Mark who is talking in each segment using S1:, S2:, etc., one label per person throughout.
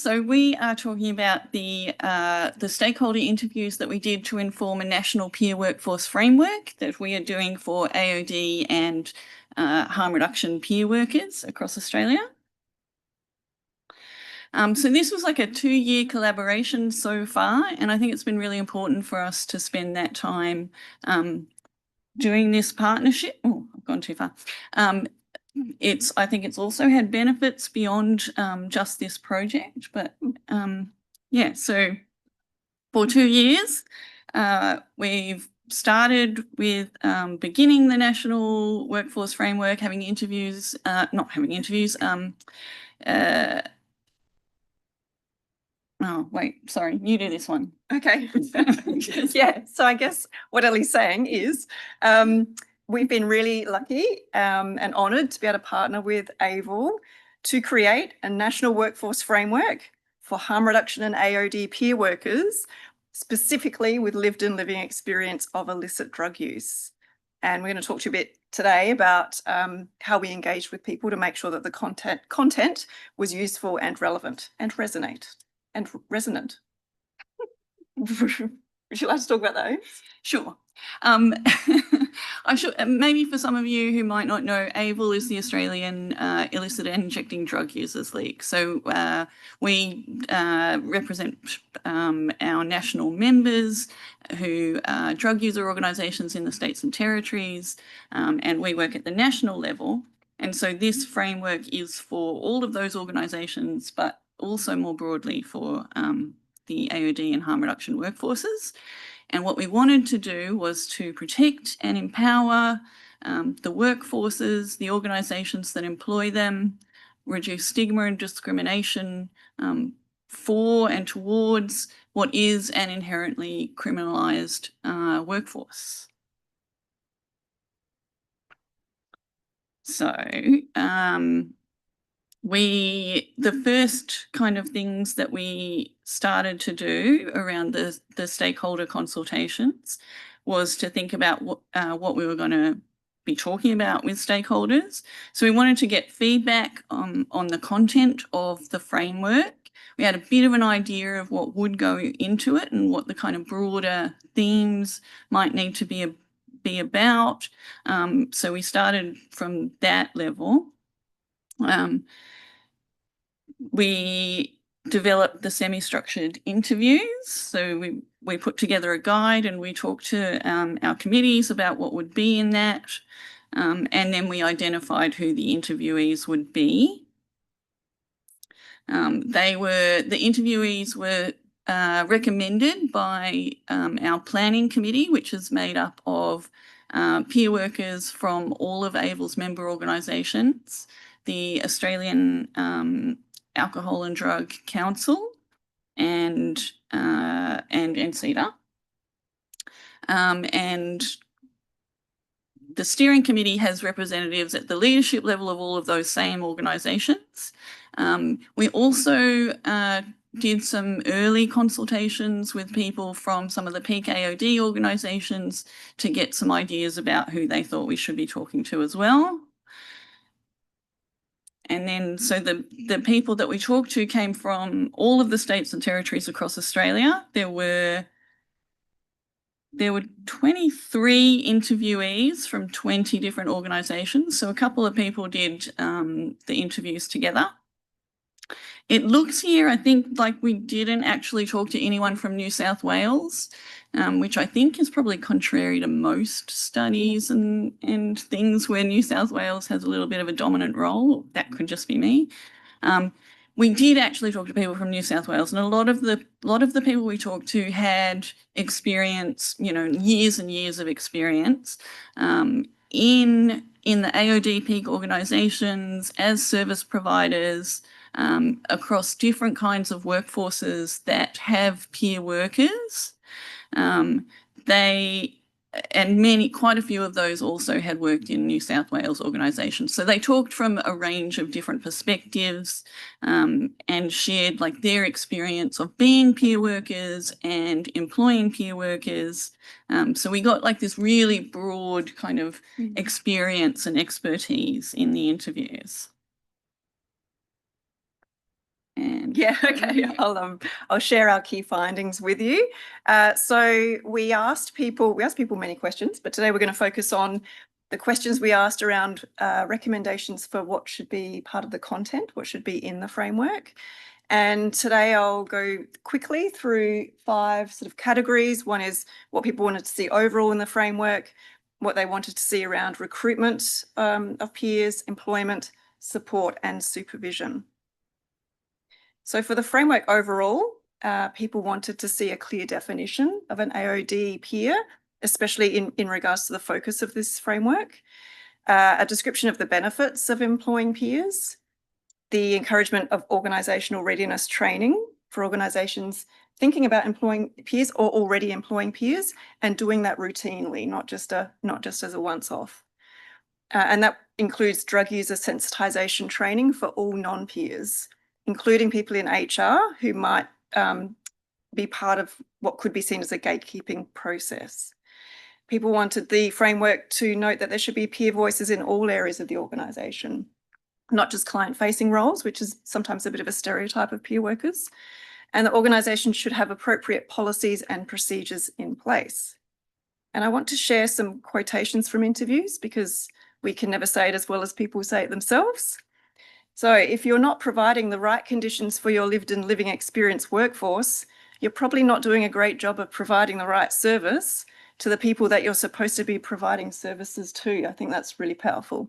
S1: So we are talking about the stakeholder interviews that we did to inform a national peer workforce framework that we are doing for AOD and harm reduction peer workers across Australia. So this was like a 2-year collaboration so far, and I think it's been really important for us to spend that time doing this partnership. Oh, I've gone too far. I think it's also had benefits beyond just this project, but yeah, so for 2 years, we've started with beginning the National Workforce Framework, having interviews, not having interviews, oh, wait, sorry, you do this one.
S2: Okay. Yeah, so I guess what Ellie's saying is we've been really lucky and honoured to be able to partner with AVIL to create a national workforce framework for harm reduction and AOD peer workers, specifically with lived and living experience of illicit drug use. And we're going to talk to you a bit today about how we engaged with people to make sure that the content was useful and relevant and resonant. Would you like to talk about those?
S1: Sure. I should maybe for some of you who might not know, AVIL is the Australian Illicit and Injecting Drug Users League. So we represent our national members who are drug user organisations in the states and territories, and we work at the national level. And so this framework is for all of those organisations, but also more broadly for the AOD and harm reduction workforces. And what we wanted to do was to protect and empower the workforces, the organisations that employ them, reduce stigma and discrimination for and towards what is an inherently criminalised workforce. So the first kind of things that we started to do around the stakeholder consultations was to think about what we were going to be talking about with stakeholders. So we wanted to get feedback on the content of the framework. We had a bit of an idea of what would go into it and what the kind of broader themes might need to be about. So we started from that level. We developed the semi-structured interviews. So we put together a guide and we talked to our committees about what would be in that. And then we identified who the interviewees would be. The interviewees were recommended by our planning committee, which is made up of peer workers from all of AVIL's member organisations, the Australian Alcohol and Drug Council and NCEDA. And the steering committee has representatives at the leadership level of all of those same organisations. We also did some early consultations with people from some of the peak AOD organisations to get some ideas about who they thought we should be talking to as well. And then, so the people that we talked to came from all of the states and territories across Australia. There were 23 interviewees from 20 different organisations. So a couple of people did the interviews together. It looks here, I think, like we didn't actually talk to anyone from New South Wales, which I think is probably contrary to most studies and things where New South Wales has a little bit of a dominant role. That could just be me. We did actually talk to people from New South Wales, and a lot of the people we talked to had experience, years and years of experience in the AOD peak organisations as service providers. Across different kinds of workforces that have peer workers. Quite a few of those also had worked in New South Wales organisations. So they talked from a range of different perspectives and shared like their experience of being peer workers and employing peer workers. So we got like this really broad kind of experience and expertise in the interviews. And
S2: Yeah, okay. I'll share our key findings with you. So we asked people many questions, but today we're going to focus on the questions we asked around recommendations for what should be part of the content, what should be in the framework. And today I'll go quickly through 5 sort of categories. One is what people wanted to see overall in the framework, what they wanted to see around recruitment of peers, employment, support, and supervision. So for the framework overall, people wanted to see a clear definition of an AOD peer, especially in regards to the focus of this framework, a description of the benefits of employing peers, the encouragement of organisational readiness training for organisations thinking about employing peers or already employing peers, and doing that routinely, not just as a once-off. And that includes drug user sensitisation training for all non-peers, including people in HR who might be part of what could be seen as a gatekeeping process. People wanted the framework to note that there should be peer voices in all areas of the organisation, not just client-facing roles, which is sometimes a bit of a stereotype of peer workers. And the organisation should have appropriate policies and procedures in place. And I want to share some quotations from interviews because we can never say it as well as people say it themselves. So if you're not providing the right conditions for your lived and living experience workforce, you're probably not doing a great job of providing the right service to the people that you're supposed to be providing services to. I think that's really powerful.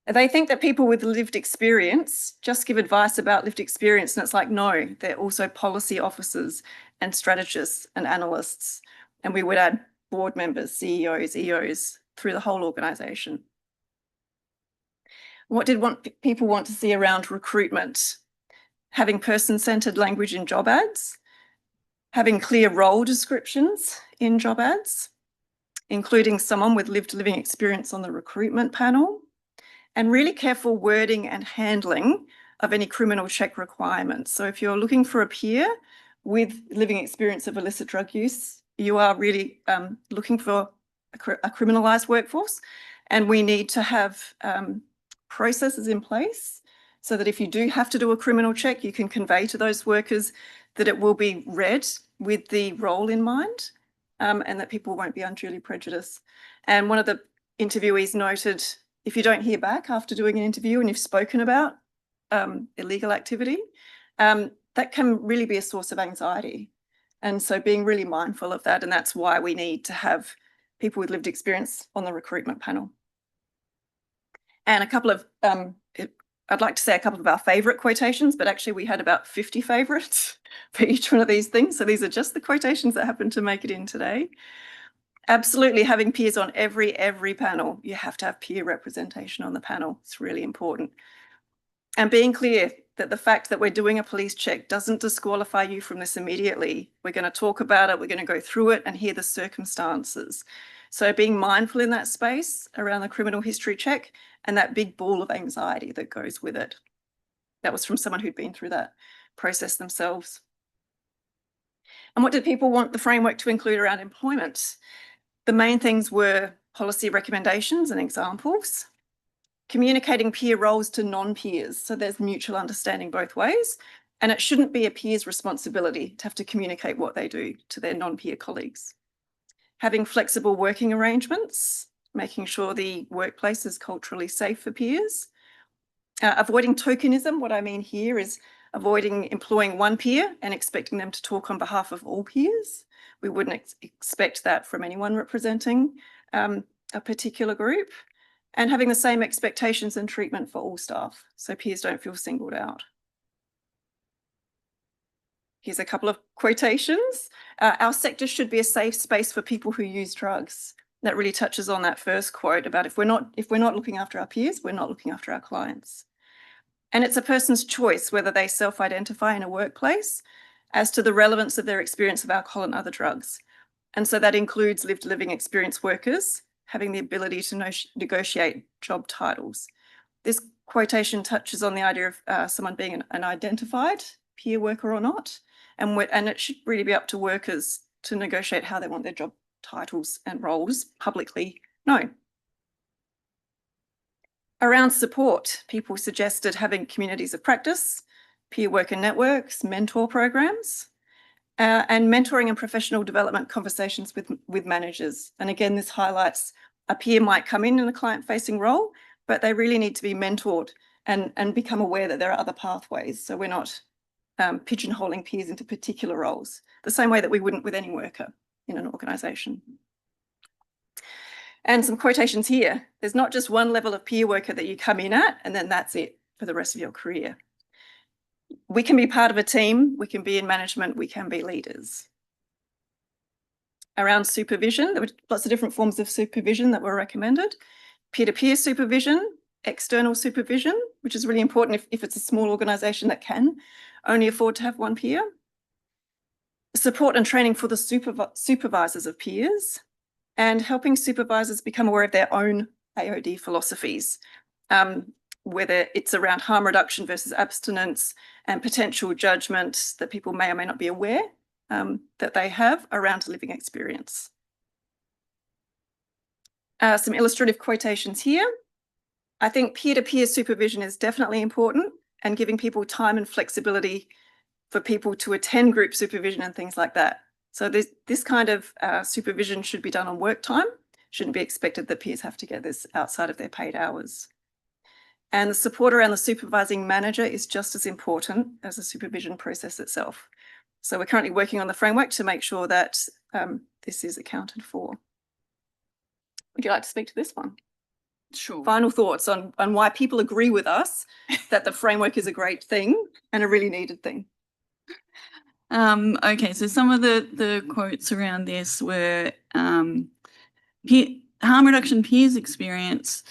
S2: They think that people with lived experience just give advice about lived experience, and it's like, no, they're also policy officers and strategists and analysts. And we would add board members, CEOs, EOs through the whole organisation. What did people want to see around recruitment? Having person-centred language in job ads, having clear role descriptions in job ads, including someone with lived living experience on the recruitment panel, and really careful wording and handling of any criminal check requirements. So if you're looking for a peer with living experience of illicit drug use, you are really looking for a criminalised workforce, and we need to have processes in place so that if you do have to do a criminal check, you can convey to those workers that it will be read with the role in mind, and that people won't be unduly prejudiced. And one of the interviewees noted, if you don't hear back after doing an interview and you've spoken about illegal activity, that can really be a source of anxiety. And so being really mindful of that, and that's why we need to have people with lived experience on the recruitment panel. And a couple of, I'd like to say a couple of our favourite quotations, but actually we had about 50 favourites for each one of these things. So these are just the quotations that happened to make it in today. Absolutely, having peers on every panel. You have to have peer representation on the panel. It's really important. And being clear that the fact that we're doing a police check doesn't disqualify you from this immediately. We're going to talk about it, we're going to go through it and hear the circumstances. So being mindful in that space around the criminal history check and that big ball of anxiety that goes with it. That was from someone who'd been through that process themselves. And what did people want the framework to include around employment? The main things were policy recommendations and examples, communicating peer roles to non-peers, so there's mutual understanding both ways, and it shouldn't be a peer's responsibility to have to communicate what they do to their non-peer colleagues. Having flexible working arrangements, making sure the workplace is culturally safe for peers. Avoiding tokenism. What I mean here is avoiding employing one peer and expecting them to talk on behalf of all peers. We wouldn't expect that from anyone representing a particular group. And having the same expectations and treatment for all staff, so peers don't feel singled out. Here's a couple of quotations. Our sector should be a safe space for people who use drugs. That really touches on that first quote about if we're not looking after our peers, we're not looking after our clients. And it's a person's choice whether they self-identify in a workplace as to the relevance of their experience of alcohol and other drugs. And so that includes lived living experience workers having the ability to negotiate job titles. This quotation touches on the idea of someone being an identified peer worker or not, and it should really be up to workers to negotiate how they want their job titles and roles publicly known. Around support, people suggested having communities of practice, peer worker networks, mentor programs, and mentoring and professional development conversations with managers. And again, this highlights a peer might come in a client-facing role, but they really need to be mentored and become aware that there are other pathways. So we're not pigeonholing peers into particular roles, the same way that we wouldn't with any worker in an organisation. And some quotations here. There's not just one level of peer worker that you come in at, and then that's it for the rest of your career. We can be part of a team, we can be in management, we can be leaders. Around supervision, there were lots of different forms of supervision that were recommended. Peer-to-peer supervision, external supervision, which is really important if it's a small organisation that can only afford to have one peer. Support and training for the supervisors of peers, and helping supervisors become aware of their own AOD philosophies, whether it's around harm reduction versus abstinence and potential judgment that people may or may not be aware that they have around living experience. Some illustrative quotations here. I think peer-to-peer supervision is definitely important, and giving people time and flexibility for people to attend group supervision and things like that. So this kind of supervision should be done on work time. Shouldn't be expected that peers have to get this outside of their paid hours. And the support around the supervising manager is just as important as the supervision process itself. So we're currently working on the framework to make sure that this is accounted for. Would you like to speak to this one?
S1: Sure.
S2: Final thoughts on why people agree with us that the framework is a great thing and a really needed thing.
S1: Okay, so some of the quotes around this were harm reduction peers experience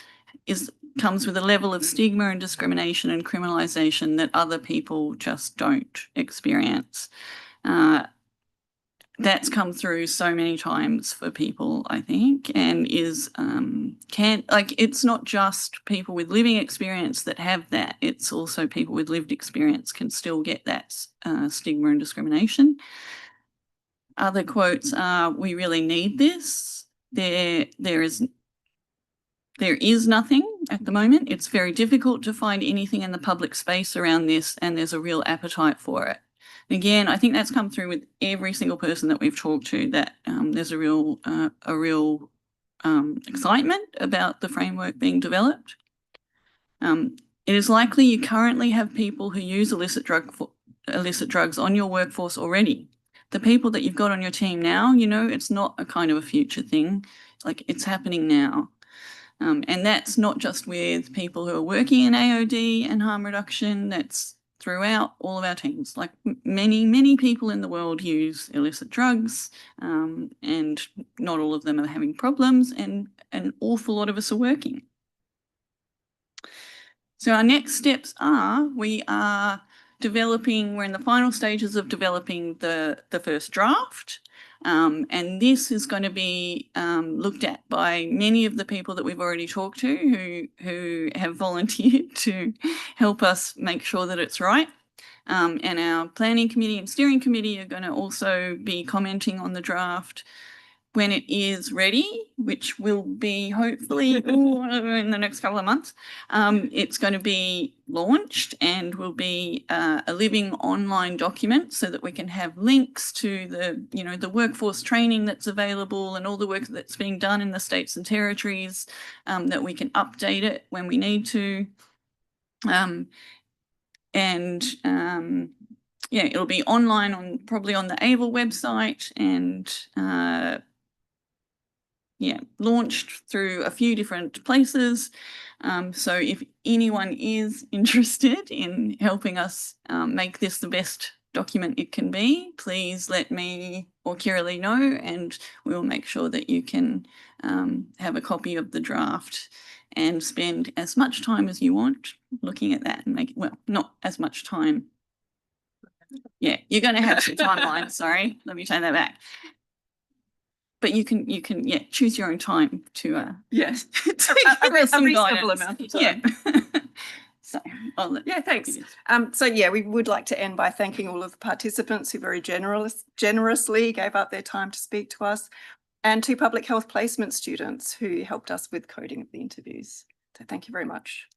S1: comes with a level of stigma and discrimination and criminalisation that other people just don't experience. That's come through so many times for people, I think, and is it's not just people with living experience that have that. It's also people with lived experience can still get that stigma and discrimination. Other quotes are, "We really need this. There is nothing at the moment. It's very difficult to find anything in the public space around this, and there's a real appetite for it." Again, I think that's come through with every single person that we've talked to, that there's a real excitement about the framework being developed. It is likely you currently have people who use illicit drugs on your workforce already. The people that you've got on your team now, it's not a kind of a future thing. Like, it's happening now. And that's not just with people who are working in AOD and harm reduction, that's throughout all of our teams. Like, many people in the world use illicit drugs, and not all of them are having problems, and an awful lot of us are working. So our next steps are, we're in the final stages of developing the first draft. And this is going to be looked at by many of the people that we've already talked to who have volunteered to help us make sure that it's right. And our planning committee and steering committee are going to also be commenting on the draft when it is ready, which will be hopefully in the next couple of months. It's going to be launched and will be a living online document, so that we can have links to the workforce training that's available and all the work that's being done in the states and territories, that we can update it when we need to. It'll be online probably on the AVIL website, and launched through a few different places. So if anyone is interested in helping us make this the best document it can be, please let me or Kirrilly know, and we'll make sure that you can have a copy of the draft and spend as much time as you want looking at that and make it, well, not as much time. Yeah, you're going to have some timeline. Sorry, let me take that back. But you can choose your own time to
S2: yes,
S1: a
S2: reasonable amount of time.
S1: Yeah. So
S2: thanks. We would like to end by thanking all of the participants who very generously gave up their time to speak to us, and to public health placement students who helped us with coding of the interviews. So thank you very much.